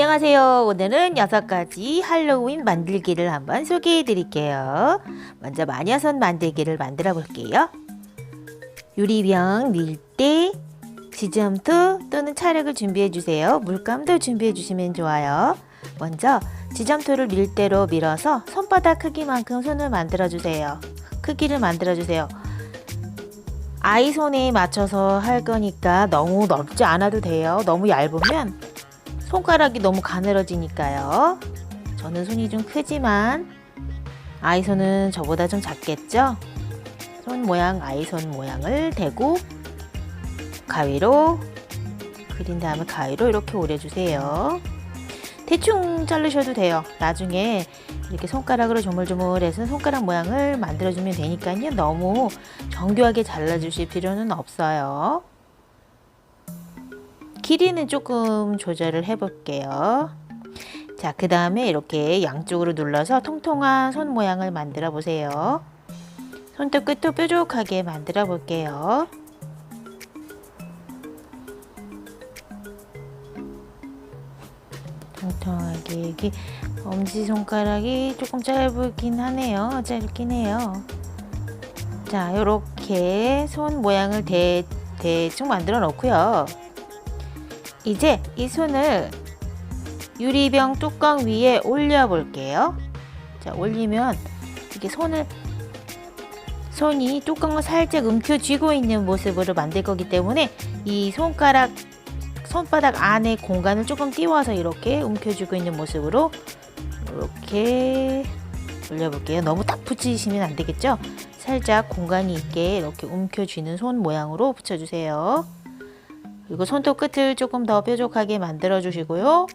안녕하세요. 오늘은 6가지 할로윈 만들기를 한번 소개해 드릴게요. 먼저 마녀선 만들기를 만들어 볼게요. 유리병, 밀대, 지점토 또는 찰흙을 준비해 주세요. 물감도 준비해 주시면 좋아요. 먼저 지점토를 밀대로 밀어서 손바닥 크기만큼 손을 만들어 주세요. 크기를 만들어 주세요. 아이 손에 맞춰서 할 거니까 너무 넓지 않아도 돼요. 너무 얇으면 손가락이 너무 가늘어지니까요. 저는 손이 좀 크지만 아이 손은 저보다 좀 작겠죠? 손 모양, 아이 손 모양을 대고 가위로 그린 다음에 가위로 이렇게 오려주세요. 대충 자르셔도 돼요. 나중에 이렇게 손가락으로 조물조물해서 손가락 모양을 만들어주면 되니까요. 너무 정교하게 잘라주실 필요는 없어요. 길이는 조금 조절을 해 볼게요. 자, 그 다음에 이렇게 양쪽으로 눌러서 통통한 손 모양을 만들어 보세요. 손톱 끝도 뾰족하게 만들어 볼게요. 통통하게. 여기 엄지손가락이 조금 짧긴 하네요. 짧긴 해요. 자, 이렇게 손 모양을 대충 만들어 놓고요. 이제 이 손을 유리병 뚜껑 위에 올려 볼게요. 자, 올리면 이렇게 손이 뚜껑을 살짝 움켜쥐고 있는 모습으로 만들 거기 때문에 이 손바닥 안에 공간을 조금 띄워서 이렇게 움켜쥐고 있는 모습으로 이렇게 올려 볼게요. 너무 딱 붙이시면 안 되겠죠? 살짝 공간이 있게 이렇게 움켜쥐는 손 모양으로 붙여주세요. 그리고 손톱 끝을 조금 더 뾰족하게 만들어 주시고요.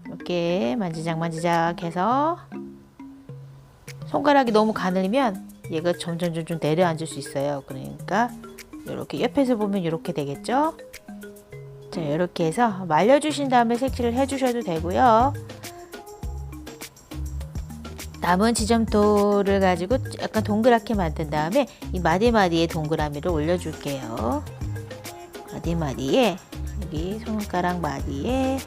이렇게 만지작 해서 손가락이 너무 가늘면 얘가 점점 내려앉을 수 있어요. 그러니까 이렇게 옆에서 보면 이렇게 되겠죠. 자, 이렇게 해서 말려주신 다음에 색칠을 해주셔도 되고요. 남은 지점토를 가지고 약간 동그랗게 만든 다음에 이 마디마디에 동그라미를 올려줄게요. 마디마디에, 여기 손가락 마디에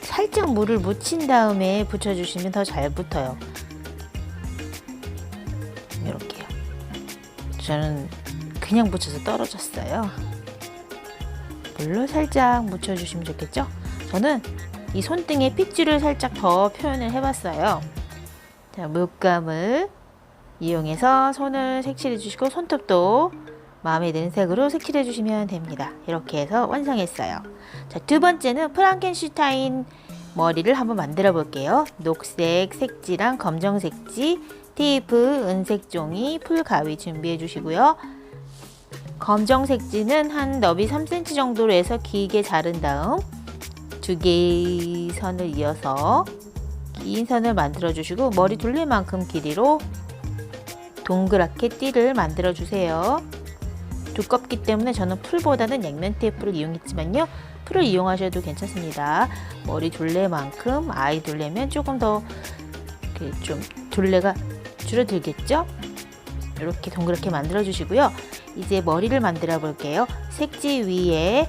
살짝 물을 묻힌 다음에 붙여주시면 더 잘 붙어요. 이렇게요. 저는 그냥 붙여서 떨어졌어요. 물로 살짝 묻혀주시면 좋겠죠? 저는 이 손등에 핏줄을 살짝 더 표현을 해봤어요. 자, 물감을 이용해서 손을 색칠해 주시고 손톱도 마음에 드는 색으로 색칠해 주시면 됩니다. 이렇게 해서 완성했어요. 자, 두 번째는 프랑켄슈타인 머리를 한번 만들어 볼게요. 녹색 색지랑 검정 색지, 테이프, 은색 종이, 풀 가위 준비해 주시고요. 검정 색지는 한 너비 3cm 정도로 해서 길게 자른 다음 두 개의 선을 이어서 긴 선을 만들어 주시고 머리 둘레만큼 길이로 동그랗게 띠를 만들어 주세요. 두껍기 때문에 저는 풀보다는 양면 테이프를 이용했지만요. 풀을 이용하셔도 괜찮습니다. 머리 둘레만큼, 아이 둘레면 조금 더 좀 둘레가 줄어들겠죠? 이렇게 동그랗게 만들어 주시고요. 이제 머리를 만들어 볼게요. 색지 위에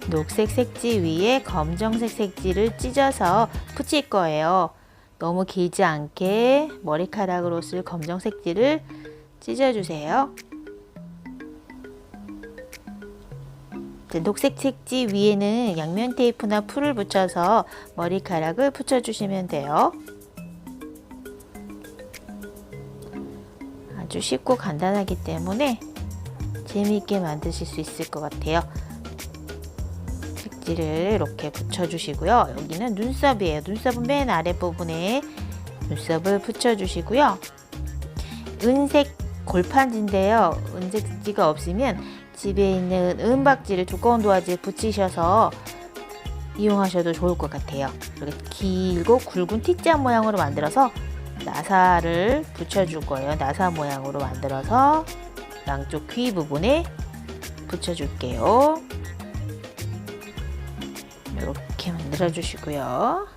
녹색 색지 위에 검정색 색지를 찢어서 붙일 거예요. 너무 길지 않게 머리카락으로 쓸 검정 색지를 찢어주세요. 녹색 색지 위에는 양면 테이프나 풀을 붙여서 머리카락을 붙여주시면 돼요. 아주 쉽고 간단하기 때문에 재미있게 만드실 수 있을 것 같아요. 색지를 이렇게 붙여주시고요. 여기는 눈썹이에요. 눈썹은 맨 아랫부분에 눈썹을 붙여주시고요. 은색 골판지인데요. 은색지가 없으면 집에 있는 은박지를 두꺼운 도화지에 붙이셔서 이용하셔도 좋을 것 같아요. 이렇게 길고 굵은 T자 모양으로 만들어서 나사를 붙여줄 거예요. 나사 모양으로 만들어서 양쪽 귀 부분에 붙여줄게요. 이렇게 만들어 주시고요.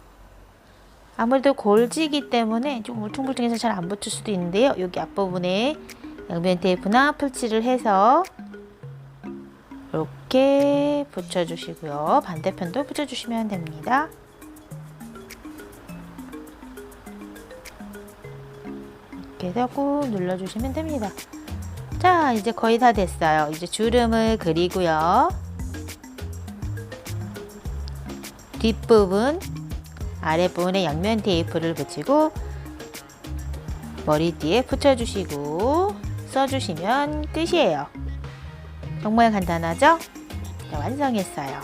아무래도 골지기 때문에 좀 울퉁불퉁해서 잘 안 붙을 수도 있는데요. 여기 앞부분에 양면 테이프나 풀칠을 해서 이렇게 붙여주시고요. 반대편도 붙여주시면 됩니다. 이렇게 해서 꾹 눌러주시면 됩니다. 자, 이제 거의 다 됐어요. 이제 주름을 그리고요. 뒷부분, 아랫부분에 양면 테이프를 붙이고 머리띠에 붙여주시고 써주시면 끝이에요. 정말 간단하죠? 자, 완성했어요.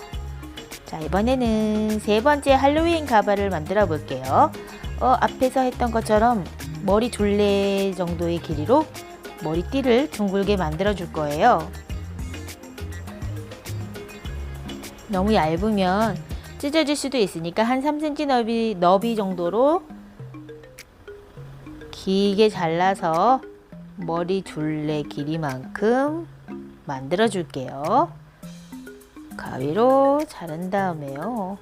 자, 이번에는 세 번째 할로윈 가발을 만들어 볼게요. 앞에서 했던 것처럼 머리 둘레 정도의 길이로 머리띠를 둥글게 만들어 줄 거예요. 너무 얇으면 찢어질 수도 있으니까 한 3cm 너비 정도로 길게 잘라서 머리 둘레 길이만큼 만들어 줄게요. 가위로 자른 다음에요.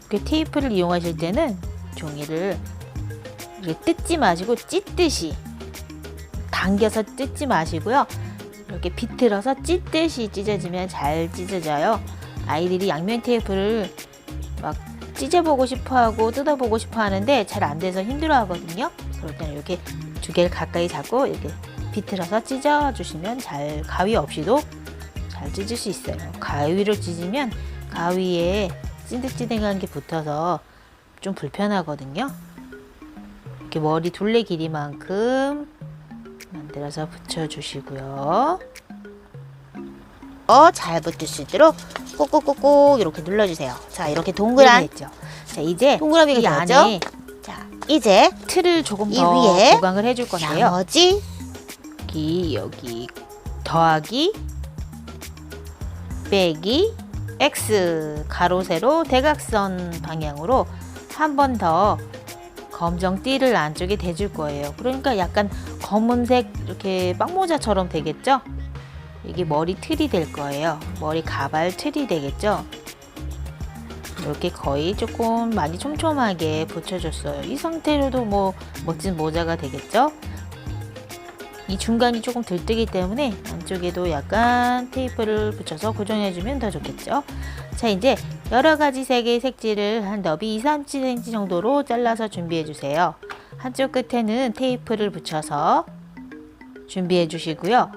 그 테이프를 이용하실 때는 종이를 이렇게 뜯지 마시고 찢듯이 당겨서 뜯지 마시고요. 이렇게 비틀어서 찢듯이 찢어지면 잘 찢어져요. 아이들이 양면 테이프를 막 찢어보고 싶어하고 뜯어보고 싶어 하는데 잘 안 돼서 힘들어 하거든요. 그럴 때는 이렇게 두 개를 가까이 잡고 이렇게 비틀어서 찢어 주시면 잘, 가위 없이도 잘 찢을 수 있어요. 가위로 찢으면 가위에 찐득찐득한 게 붙어서 좀 불편하거든요. 이렇게 머리 둘레 길이만큼 만들어서 붙여주시고요. 잘 붙을 수 있도록 꼭꼭꼭꼭 이렇게 눌러주세요. 자, 이렇게 동그란 했죠. 자, 이제 동그라미가 이 안에 자, 이제 틀을 조금 더 위에 보강을 해줄 건데요. 나머지 여기 더하기 빼기 X 가로 세로 대각선 방향으로 한 번 더 검정띠를 안쪽에 대줄 거예요. 그러니까 약간 검은색 이렇게 빵모자처럼 되겠죠? 이게 머리 틀이 될 거예요. 머리 가발 틀이 되겠죠? 이렇게 거의 조금 많이 촘촘하게 붙여줬어요. 이 상태로도 뭐 멋진 모자가 되겠죠? 이 중간이 조금 들뜨기 때문에 안쪽에도 약간 테이프를 붙여서 고정해주면 더 좋겠죠. 자, 이제 여러가지 색의 색지를 한 너비 2-3cm 정도로 잘라서 준비해 주세요. 한쪽 끝에는 테이프를 붙여서 준비해 주시고요.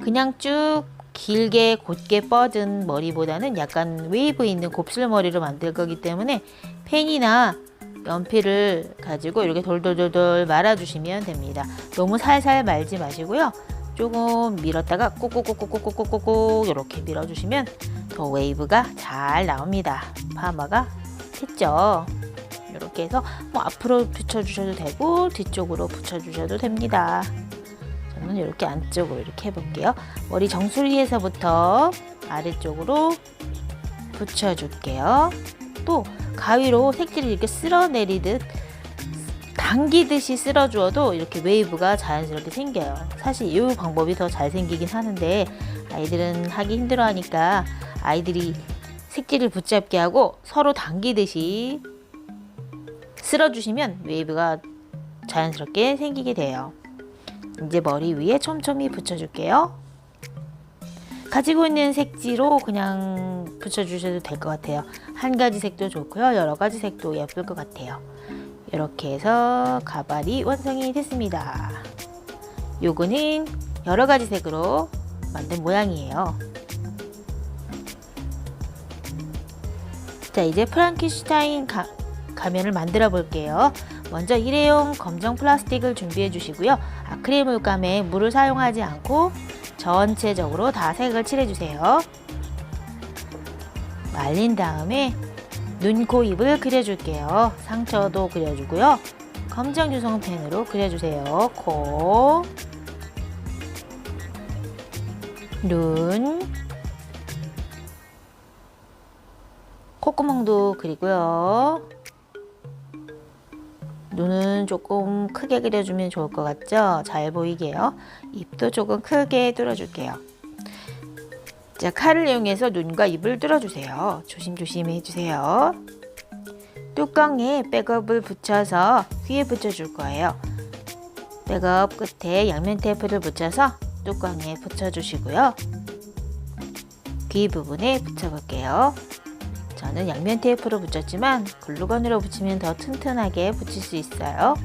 그냥 쭉 길게 곧게 뻗은 머리보다는 약간 웨이브 있는 곱슬머리로 만들 거기 때문에 펜이나 연필을 가지고 이렇게 돌돌돌돌 말아주시면 됩니다. 너무 살살 말지 마시고요. 조금 밀었다가 꼭꼭꼭꼭꼭꼭꼭꼭 이렇게 밀어주시면 더 웨이브가 잘 나옵니다. 파마가 됐죠? 이렇게 해서 뭐 앞으로 붙여주셔도 되고 뒤쪽으로 붙여주셔도 됩니다. 저는 이렇게 안쪽으로 이렇게 해볼게요. 머리 정수리에서부터 아래쪽으로 붙여줄게요. 또 가위로 색지를 이렇게 쓸어내리듯 당기듯이 쓸어주어도 이렇게 웨이브가 자연스럽게 생겨요. 사실 이 방법이 더 잘 생기긴 하는데 아이들은 하기 힘들어 하니까 아이들이 색지를 붙잡게 하고 서로 당기듯이 쓸어주시면 웨이브가 자연스럽게 생기게 돼요. 이제 머리 위에 촘촘히 붙여줄게요. 가지고 있는 색지로 그냥 붙여주셔도 될 것 같아요. 한 가지 색도 좋고요. 여러 가지 색도 예쁠 것 같아요. 이렇게 해서 가발이 완성이 됐습니다. 요거는 여러 가지 색으로 만든 모양이에요. 자, 이제 프랑켄슈타인 가면을 만들어 볼게요. 먼저 일회용 검정 플라스틱을 준비해 주시고요. 아크릴 물감에 물을 사용하지 않고 전체적으로 다 색을 칠해 주세요. 말린 다음에 눈, 코, 입을 그려줄게요. 상처도 그려주고요. 검정 유성 펜으로 그려주세요. 코, 눈, 콧구멍도 그리고요. 눈은 조금 크게 그려주면 좋을 것 같죠? 잘 보이게요. 입도 조금 크게 뚫어줄게요. 자, 칼을 이용해서 눈과 입을 뚫어주세요. 조심조심 해주세요. 뚜껑에 백업을 붙여서 귀에 붙여줄 거예요. 백업 끝에 양면 테이프를 붙여서 뚜껑에 붙여주시고요. 귀 부분에 붙여볼게요. 저는 양면 테이프로 붙였지만 글루건으로 붙이면 더 튼튼하게 붙일 수 있어요.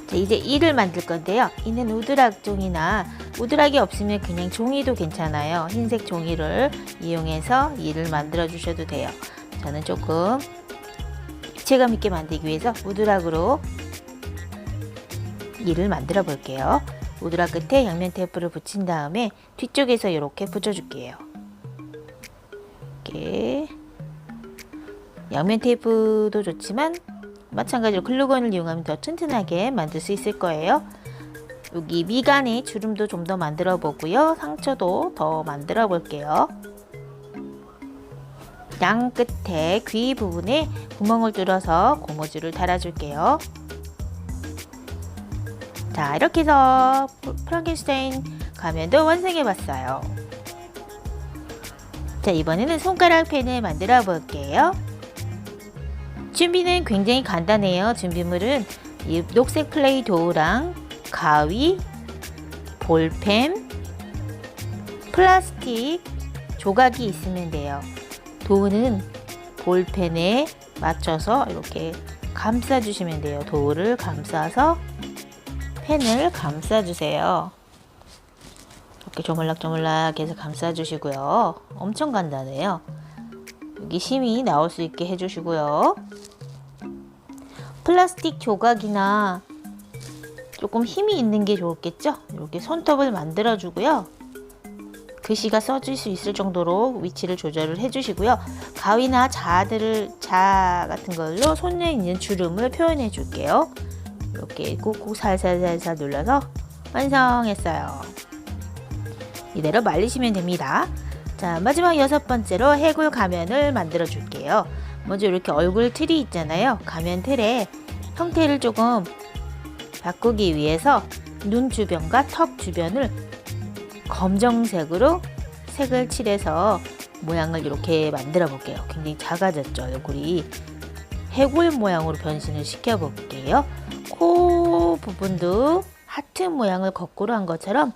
자, 이제 이를 만들 건데요. 이는 우드락 종이나 우드락이 없으면 그냥 종이도 괜찮아요. 흰색 종이를 이용해서 이를 만들어 주셔도 돼요. 저는 조금 입체감 있게 만들기 위해서 우드락으로 이를 만들어 볼게요. 우드락 끝에 양면 테이프를 붙인 다음에 뒤쪽에서 이렇게 붙여줄게요. 이렇게 양면 테이프도 좋지만 마찬가지로 글루건을 이용하면 더 튼튼하게 만들 수 있을 거예요. 여기 미간에 주름도 좀 더 만들어 보고요. 상처도 더 만들어 볼게요. 양 끝에 귀 부분에 구멍을 뚫어서 고무줄을 달아줄게요. 자, 이렇게 해서 프랑켄슈타인 가면도 완성해 봤어요. 자, 이번에는 손가락 펜을 만들어 볼게요. 준비는 굉장히 간단해요. 준비물은 이 녹색 플레이 도우랑 가위, 볼펜, 플라스틱 조각이 있으면 돼요. 도우는 볼펜에 맞춰서 이렇게 감싸 주시면 돼요. 도우를 감싸서 펜을 감싸 주세요. 이렇게 조물락조물락 해서 감싸 주시고요. 엄청 간단해요. 여기 심이 나올 수 있게 해주시고요. 플라스틱 조각이나 조금 힘이 있는 게 좋겠죠? 이렇게 손톱을 만들어 주고요. 글씨가 써질 수 있을 정도로 위치를 조절을 해주시고요. 가위나 자 같은 걸로 손에 있는 주름을 표현해 줄게요. 이렇게 꾹꾹 살살살살 눌러서 완성했어요. 이대로 말리시면 됩니다. 자, 마지막 6번째로 해골 가면을 만들어 줄게요. 먼저 이렇게 얼굴 틀이 있잖아요. 가면 틀에 형태를 조금 바꾸기 위해서 눈 주변과 턱 주변을 검정색으로 색을 칠해서 모양을 이렇게 만들어 볼게요. 굉장히 작아졌죠, 얼굴이. 해골 모양으로 변신을 시켜 볼게요. 코 부분도 하트 모양을 거꾸로 한 것처럼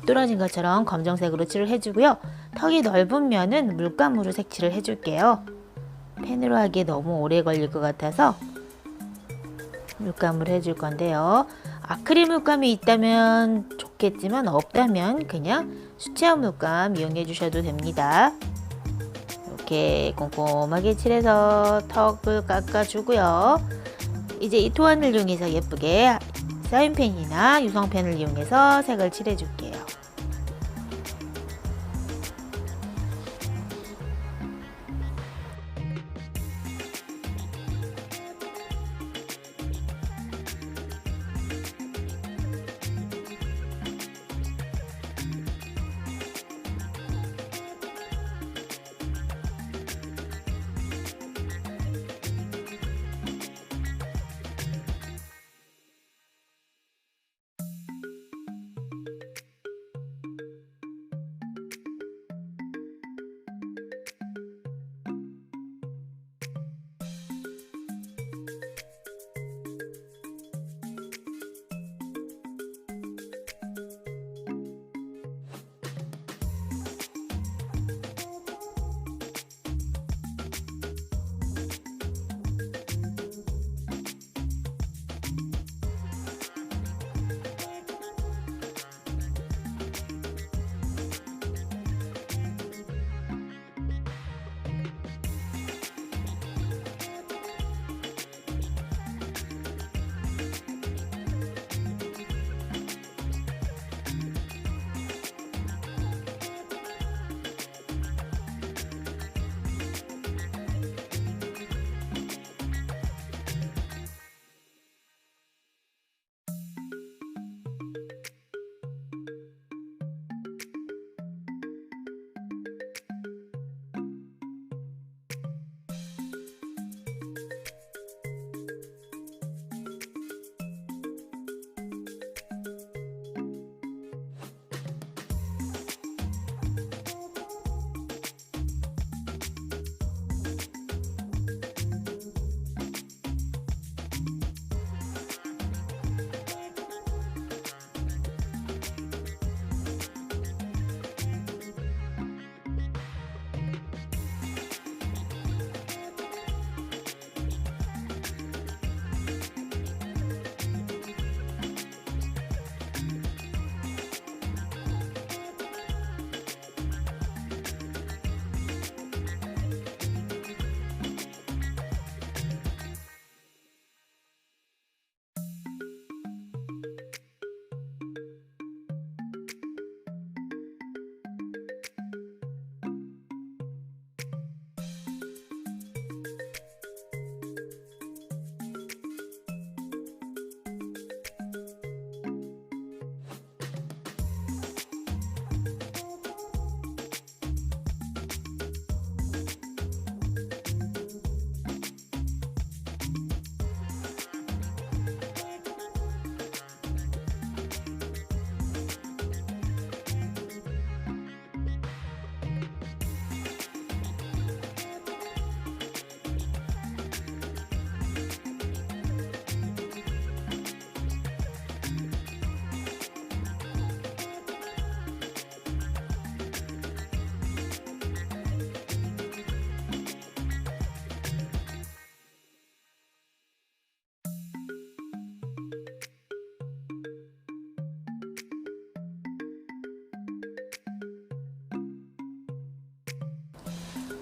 뚫어진 것처럼 검정색으로 칠을 해주고요. 턱이 넓은 면은 물감으로 색칠을 해줄게요. 펜으로 하기에 너무 오래 걸릴 것 같아서 물감으로 해줄 건데요. 아크릴 물감이 있다면 좋겠지만 없다면 그냥 수채화 물감 이용해 주셔도 됩니다. 이렇게 꼼꼼하게 칠해서 턱을 깎아주고요. 이제 이 토안을 이용해서 예쁘게 사인펜이나 유성펜을 이용해서 색을 칠해줄게요.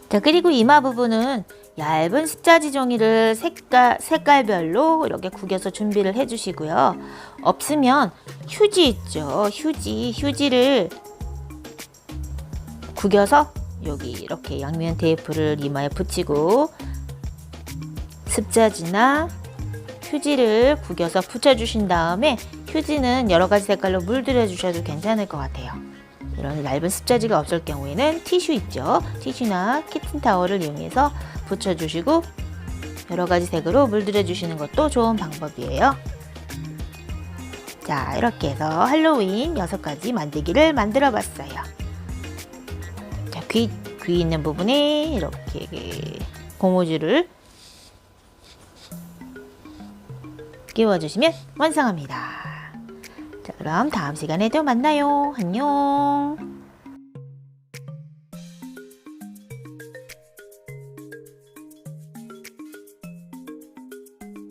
자, 그리고 이마 부분은 얇은 십자지 종이를 색깔별로 이렇게 구겨서 준비를 해주시고요. 없으면 휴지 있죠. 휴지를 구겨서 여기 이렇게 양면 테이프를 이마에 붙이고 십자지나 휴지를 구겨서 붙여주신 다음에 휴지는 여러 가지 색깔로 물들여 주셔도 괜찮을 것 같아요. 이런 얇은 십자지가 없을 경우에는 티슈 있죠. 티슈나 키친타월을 이용해서 붙여주시고 여러 가지 색으로 물들여 주시는 것도 좋은 방법이에요. 자, 이렇게 해서 할로윈 6가지 만들기를 만들어 봤어요. 자, 귀 있는 부분에 이렇게 고무줄을 끼워주시면 완성합니다. 자, 그럼 다음 시간에도 만나요. 안녕.